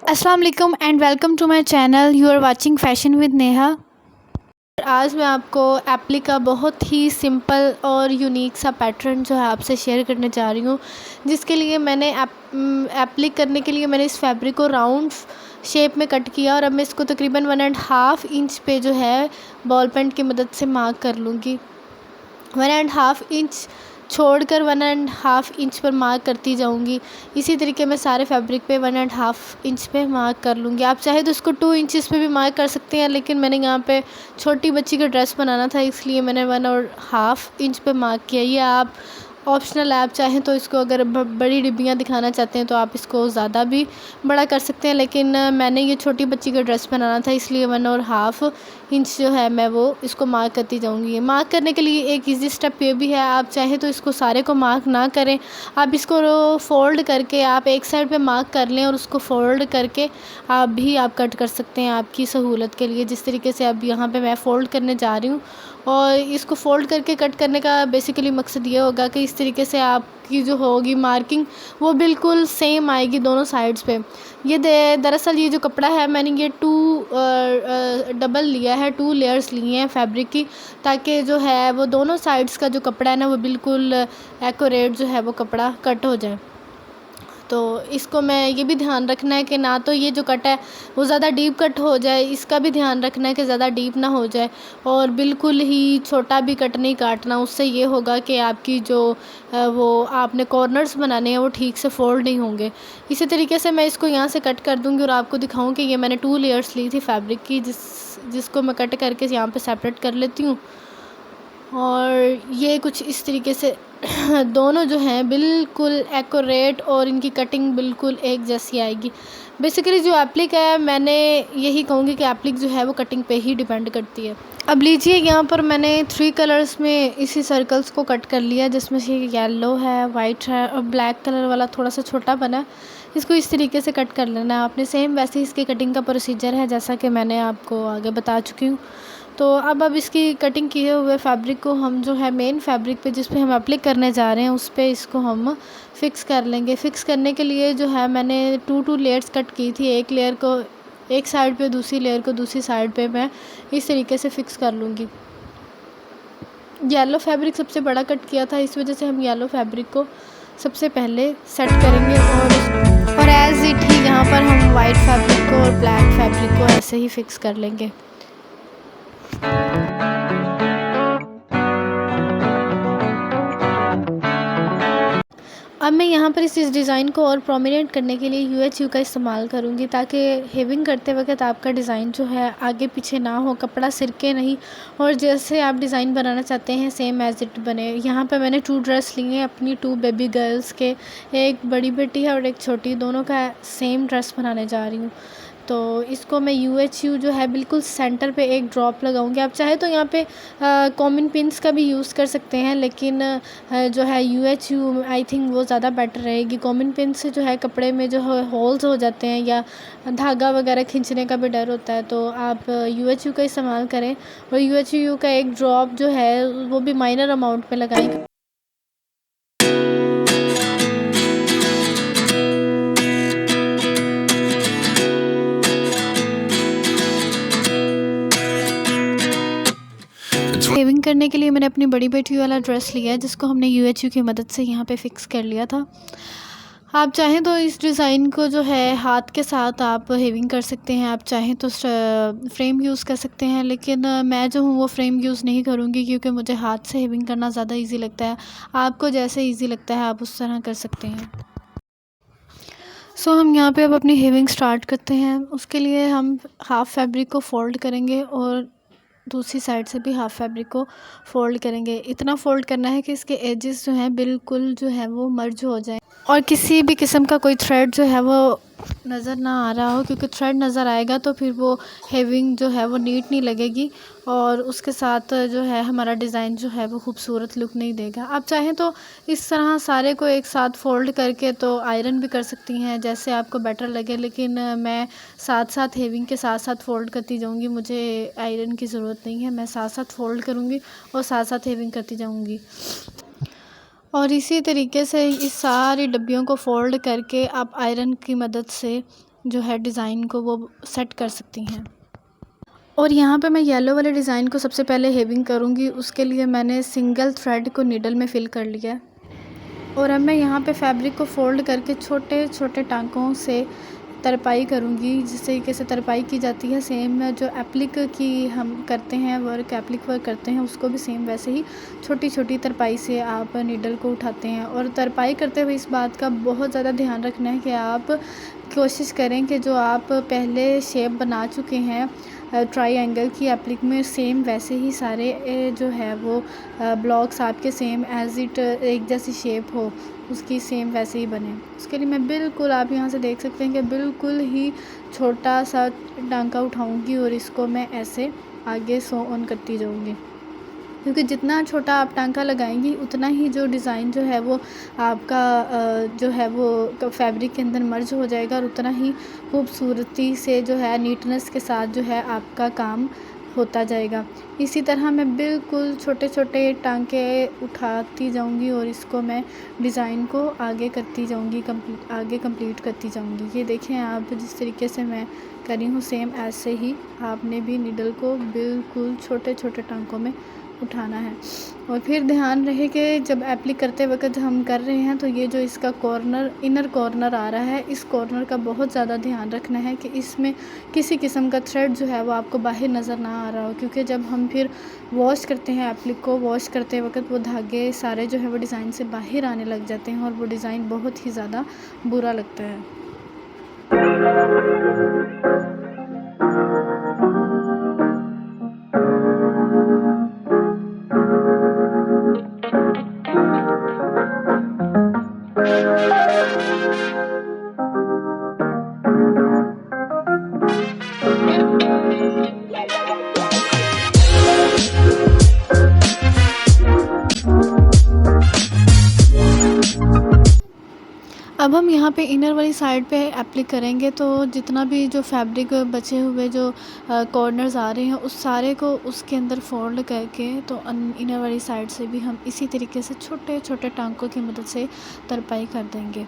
अस्सलाम वालेकुम and welcome to my channel. You are watching fashion with Neha. आज मैं आपको एप्लिक का बहुत ही सिंपल और यूनिक सा पैटर्न जो है आपसे शेयर करने जा रही हूँ, जिसके लिए मैंने एप्लिक करने के लिए मैंने इस फैब्रिक को राउंड शेप में कट किया और अब मैं इसको तकरीबन 1.5 इंच पे जो है बॉल पेन की मदद से मार्क कर लूँगी। 1.5 इंच छोड़कर 1.5 इंच पर मार्क करती जाऊंगी। इसी तरीके मैं सारे फैब्रिक पे 1.5 इंच पे मार्क कर लूँगी। आप चाहे तो इसको 2 इंचेस पे भी मार्क कर सकते हैं, लेकिन मैंने यहाँ पे छोटी बच्ची का ड्रेस बनाना था, इसलिए मैंने 1.5 इंच पे मार्क किया। ये आप ऑप्शनल है, आप चाहें तो इसको अगर बड़ी डिब्बियाँ दिखाना चाहते हैं तो आप इसको ज़्यादा भी बड़ा कर सकते हैं, लेकिन मैंने ये छोटी बच्ची का ड्रेस बनाना था, इसलिए 1.5 इंच जो है मैं वो इसको मार्क करती जाऊंगी। मार्क करने के लिए एक इजी स्टेप ये भी है, आप चाहें तो इसको सारे को मार्क ना करें, आप इसको फ़ोल्ड करके आप एक साइड पे मार्क कर लें और उसको फ़ोल्ड करके आप कट कर सकते हैं आपकी सहूलत के लिए। जिस तरीके से अब यहाँ पे मैं फ़ोल्ड करने जा रही हूँ, और इसको फ़ोल्ड करके कट करने का बेसिकली मकसद ये होगा कि इस तरीके से आपकी जो होगी मार्किंग वो बिल्कुल सेम आएगी दोनों साइड्स पे। ये दरअसल ये जो कपड़ा है मैंने ये डबल लिया है, 2 लेयर्स लिए हैं फैब्रिक की, ताकि जो है वो दोनों साइड्स का जो कपड़ा है ना वो बिल्कुल एक्यूरेट जो है वो कपड़ा कट हो जाए। तो इसको मैं ये भी ध्यान रखना है कि ना तो ये जो कट है वो ज़्यादा डीप कट हो जाए, इसका भी ध्यान रखना है कि ज़्यादा डीप ना हो जाए, और बिल्कुल ही छोटा भी कट नहीं काटना। उससे ये होगा कि आपकी जो वो आपने कॉर्नर्स बनाने हैं वो ठीक से फोल्ड नहीं होंगे। इसी तरीके से मैं इसको यहाँ से कट कर दूँगी और आपको दिखाऊँ कि ये मैंने 2 लेयर्स ली थी फैब्रिक की, जिसको मैं कट करके यहाँ पर सेपरेट कर लेती हूँ। और ये कुछ इस तरीके से दोनों जो हैं बिल्कुल एक्यूरेट और इनकी कटिंग बिल्कुल एक जैसी आएगी। बेसिकली जो एप्लिक है, मैंने यही कहूँगी कि एप्लिक जो है वो कटिंग पे ही डिपेंड करती है। अब लीजिए, यहाँ पर मैंने 3 कलर्स में इसी सर्कल्स को कट कर लिया, जिसमें से येलो है, वाइट है और ब्लैक कलर वाला थोड़ा सा छोटा बना। इसको इस तरीके से कट कर लेना है आपने। सेम वैसे ही इसकी कटिंग का प्रोसीजर है जैसा कि मैंने आपको आगे बता चुकी हूँ। तो अब इसकी कटिंग किए हुए फैब्रिक को हम जो है मेन फैब्रिक पे जिस पे हम एप्लिक करने जा रहे हैं उस पे इसको हम फ़िक्स कर लेंगे। फ़िक्स करने के लिए जो है मैंने 2 लेयर्स कट की थी, एक लेयर को एक साइड पे, दूसरी लेयर को दूसरी साइड पे मैं इस तरीके से फ़िक्स कर लूँगी। येलो फैब्रिक सबसे बड़ा कट किया था, इस वजह से हम येलो फैब्रिक को सबसे पहले सेट करेंगे और एज़ इट ही यहाँ पर हम वाइट फैब्रिक को और ब्लैक फैब्रिक को ऐसे ही फ़िक्स कर लेंगे। अब मैं यहाँ पर इस डिज़ाइन को और प्रोमिनेंट करने के लिए UHU का इस्तेमाल करूँगी, ताकि हेविंग करते वक्त आपका डिज़ाइन जो है आगे पीछे ना हो, कपड़ा सिरके नहीं, और जैसे आप डिज़ाइन बनाना चाहते हैं सेम एज़ इट बने। यहाँ पे मैंने 2 ड्रेस लिए हैं अपनी 2 बेबी गर्ल्स के, एक बड़ी बेटी है और एक छोटी, दोनों का सेम ड्रेस बनाने जा रही हूँ। तो इसको मैं UHU जो है बिल्कुल सेंटर पे एक ड्रॉप लगाऊंगी। आप चाहे तो यहाँ पे कॉमन पिन्स का भी यूज़ कर सकते हैं, लेकिन जो है UHU आई थिंक वो ज़्यादा बेटर रहेगी। कॉमन पिन से जो है कपड़े में जो है होल्स हो जाते हैं या धागा वगैरह खींचने का भी डर होता है, तो आप UHU का इस्तेमाल करें और UHU का एक ड्रॉप जो है वो भी माइनर अमाउंट में लगाएं। शेविंग करने के लिए मैंने अपनी बड़ी बेटी वाला ड्रेस लिया है, जिसको हमने UHU की मदद से यहाँ पे फ़िक्स कर लिया था। आप चाहें तो इस डिज़ाइन को जो है हाथ के साथ आप हेविंग कर सकते हैं, आप चाहें तो फ्रेम यूज़ कर सकते हैं, लेकिन मैं जो हूँ वो फ्रेम यूज़ नहीं करूँगी, क्योंकि मुझे हाथ से हेविंग करना ज़्यादा ईजी लगता है। आपको जैसे ईजी लगता है आप उस तरह कर सकते हैं। हम यहाँ पे अब अपनी हेविंग स्टार्ट करते हैं। उसके लिए हम हाफ़ फैब्रिक को फ़ोल्ड करेंगे और दूसरी साइड से भी हाफ़ फैब्रिक को फ़ोल्ड करेंगे। इतना फ़ोल्ड करना है कि इसके एजेस जो हैं बिल्कुल जो है वो मर्ज हो जाए और किसी भी किस्म का कोई थ्रेड जो है वो नज़र ना आ रहा हो, क्योंकि थ्रेड नज़र आएगा तो फिर वो हेविंग जो है वो नीट नहीं लगेगी और उसके साथ जो है हमारा डिज़ाइन जो है वो खूबसूरत लुक नहीं देगा। आप चाहें तो इस तरह सारे को एक साथ फ़ोल्ड करके तो आयरन भी कर सकती हैं, जैसे आपको बेटर लगे, लेकिन मैं साथ साथ हेविंग के साथ साथ फ़ोल्ड करती जाऊंगी। मुझे आयरन की ज़रूरत नहीं है, मैं साथ साथ फ़ोल्ड करूंगी और साथ साथ हेविंग करती जाऊंगी। और इसी तरीके से इस सारी डब्बियों को फ़ोल्ड करके आप आयरन की मदद से जो है डिज़ाइन को वो सेट कर सकती हैं। और यहाँ पे मैं येलो वाले डिज़ाइन को सबसे पहले हेविंग करूँगी। उसके लिए मैंने सिंगल थ्रेड को नीडल में फ़िल कर लिया है और अब मैं यहाँ पे फैब्रिक को फ़ोल्ड करके छोटे छोटे टांकों से तरपाई करूँगी। जिस तरीके से तरपाई की जाती है सेम जो एप्लिक की हम करते हैं वर्क, एप्लिक वर्क करते हैं, उसको भी सेम वैसे ही छोटी छोटी तरपाई से आप नीडल को उठाते हैं। और तरपाई करते हुए इस बात का बहुत ज़्यादा ध्यान रखना है कि आप कोशिश करें कि जो आप पहले शेप बना चुके हैं ट्रायंगल की एप्लिक में, सेम वैसे ही सारे जो है वो ब्लॉक्स आपके सेम एज इट एक जैसी शेप हो, उसकी सेम वैसे ही बने। उसके लिए मैं बिल्कुल, आप यहाँ से देख सकते हैं कि बिल्कुल ही छोटा सा टांका उठाऊंगी और इसको मैं ऐसे आगे सो ऑन करती जाऊंगी, क्योंकि जितना छोटा आप टांका लगाएंगी उतना ही जो डिज़ाइन जो है वो आपका जो है वो फैब्रिक के अंदर मर्ज हो जाएगा और उतना ही खूबसूरती से जो है नीटनेस के साथ जो है आपका काम होता जाएगा। इसी तरह मैं बिल्कुल छोटे छोटे टांके उठाती जाऊंगी और इसको मैं डिज़ाइन को आगे करती जाऊंगी, आगे कंप्लीट करती जाऊंगी। ये देखें आप, जिस तरीके से मैं करी हूँ सेम ऐसे ही आपने भी नीडल को बिल्कुल छोटे छोटे टांकों में उठाना है। और फिर ध्यान रहे कि जब एप्लिक करते वक्त हम कर रहे हैं तो ये जो इसका कॉर्नर, इनर कॉर्नर आ रहा है, इस कॉर्नर का बहुत ज़्यादा ध्यान रखना है कि इसमें किसी किस्म का थ्रेड जो है वो आपको बाहर नज़र ना आ रहा हो, क्योंकि जब हम फिर वॉश करते हैं एप्लिक को, वॉश करते वक्त वो धागे सारे जो है वो डिज़ाइन से बाहर आने लग जाते हैं और वो डिज़ाइन बहुत ही ज़्यादा बुरा लगता है। अब हम यहाँ पे इनर वाली साइड पे एप्लिक करेंगे, तो जितना भी जो फैब्रिक बचे हुए जो कॉर्नर्स आ रहे हैं उस सारे को उसके अंदर फोल्ड करके तो इनर वाली साइड से भी हम इसी तरीके से छोटे छोटे टांकों की मदद से तरपाई कर देंगे।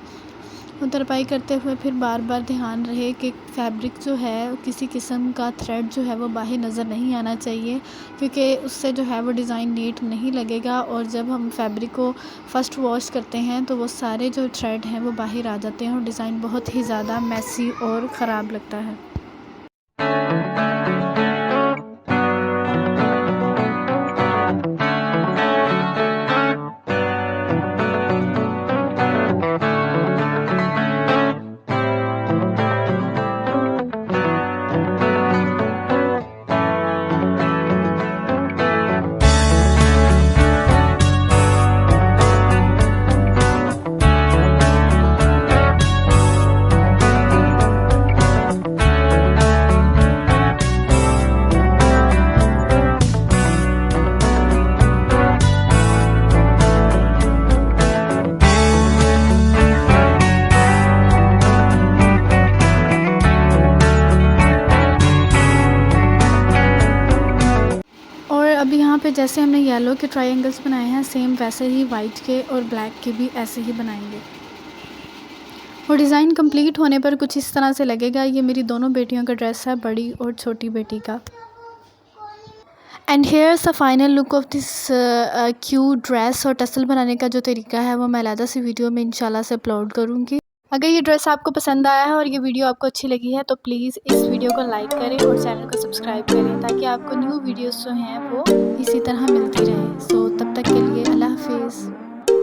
तरपाई करते हुए फिर बार बार ध्यान रहे कि फैब्रिक जो है किसी किस्म का थ्रेड जो है वो बाहर नज़र नहीं आना चाहिए, क्योंकि उससे जो है वो डिज़ाइन नीट नहीं लगेगा। और जब हम फैब्रिक को फ़र्स्ट वॉश करते हैं तो वो सारे जो थ्रेड हैं वो बाहर आ जाते हैं और डिज़ाइन बहुत ही ज़्यादा मैसी और ख़राब लगता है। अब यहाँ पे जैसे हमने येलो के ट्रायंगल्स बनाए हैं सेम वैसे ही वाइट के और ब्लैक के भी ऐसे ही बनाएंगे। और डिज़ाइन कंप्लीट होने पर कुछ इस तरह से लगेगा। ये मेरी दोनों बेटियों का ड्रेस है, बड़ी और छोटी बेटी का। And hairs the final look of this cute dress. और टसल बनाने का जो तरीका है वो मैं अलग से वीडियो में इंशाल्लाह से अपलोड करूँगी। अगर ये ड्रेस आपको पसंद आया है और ये वीडियो आपको अच्छी लगी है तो प्लीज़ इस वीडियो को लाइक करें और चैनल को सब्सक्राइब करें, ताकि आपको न्यू वीडियोस जो हैं वो इसी तरह मिलती रहे। सो तब तक के लिए अल्लाह हाफिज़।